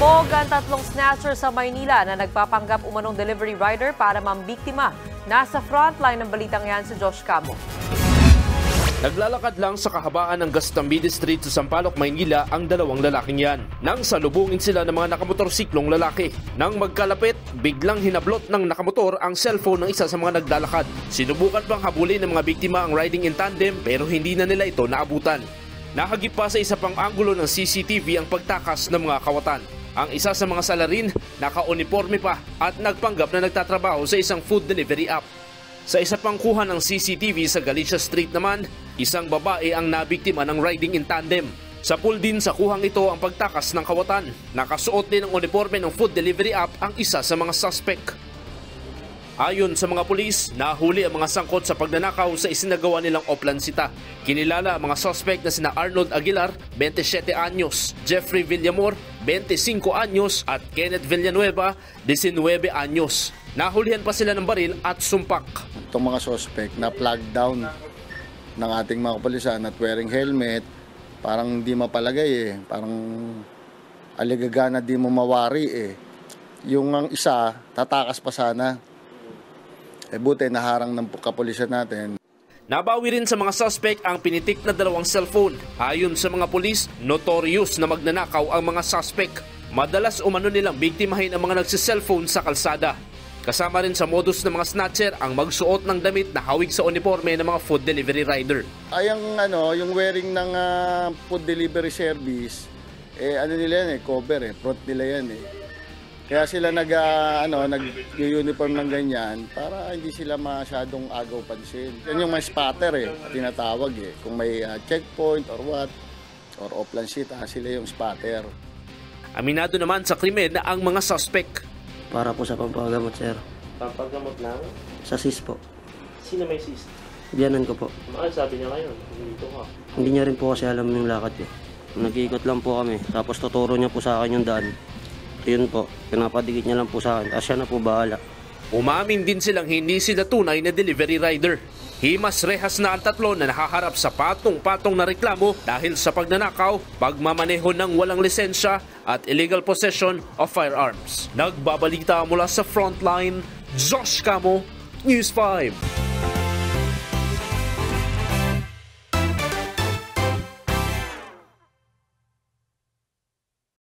Pasabog ang tatlong snatcher sa Maynila na nagpapanggap umanong delivery rider para mambiktima. Nasa frontline ng balitang yan si Josh Camo. Naglalakad lang sa kahabaan ng Gastambide Street sa Sampaloc, Maynila ang dalawang lalaking yan. Nang salubungin sila ng mga nakamotorsiklong lalaki. Nang magkalapit, biglang hinablot ng nakamotor ang cellphone ng isa sa mga naglalakad. Sinubukan pang habulin ng mga biktima ang riding in tandem pero hindi na nila ito naabutan. Nahagip pa sa isa pang anggulo ng CCTV ang pagtakas ng mga kawatan. Ang isa sa mga salarin, naka-uniforme pa at nagpanggap na nagtatrabaho sa isang food delivery app. Sa isa pang kuha ng CCTV sa Galicia Street naman, isang babae ang nabiktima ng riding in tandem. Sa pool din sa kuhang ito ang pagtakas ng kawatan. Nakasuot din ng uniforme ng food delivery app ang isa sa mga suspect. Ayon sa mga pulis, nahuli ang mga sangkot sa pagnanakaw sa isinagawa nilang oplansita. Kinilala ang mga suspect na sina Arnold Aguilar, 27 anyos, Jeffrey Villamor, 25 anyos at Kenneth Villanueva, 19 anyos. Nahulihan pa sila ng baril at sumpak. Itong mga suspect na flag down ng ating mga kapulisan at wearing helmet, parang hindi mapalagay parang aligagana di mo mawari Yung ang isa, tatakas pa sana. Buti naharang ng kapulisan natin. Nabawi rin sa mga suspect ang pinitik na dalawang cellphone. Ayon sa mga pulis, notorious na magnanakaw ang mga suspect. Madalas umano nilang biktimahin ang mga nagsiselfone sa kalsada. Kasama rin sa modus ng mga snatcher ang magsuot ng damit na hawig sa uniforme ng mga food delivery rider. Yung wearing ng food delivery service, nila yan cover front nila yan Kaya sila nag-uniform ng ganyan para hindi sila masyadong agaw pansin. Yan yung may spotter tinatawag Kung may checkpoint or what, or offline sheet, sila yung spotter. Aminado naman sa krimen na ang mga suspect. Para po sa pampagamot, sir. Pampagamot lang? Sa SIS po. Sino may SIS? Diyanan ko po. Ano sabi niya ngayon? Dito ka. Hindi niya rin po kasi alam yung lakad ko. Nag-iikot lang po kami. Tapos tuturo niya po sa akin yung daan. Yun po, pinapadigit niya lang po sa akin. Tapos siya na po bahala. Umamin din silang hindi sila tunay na delivery rider. Himas rehas na ang tatlo na nakaharap sa patong-patong na reklamo dahil sa pagnanakaw, pagmamaneho ng walang lisensya at illegal possession of firearms. Nagbabalita mula sa Frontline, Josh Camo, News 5.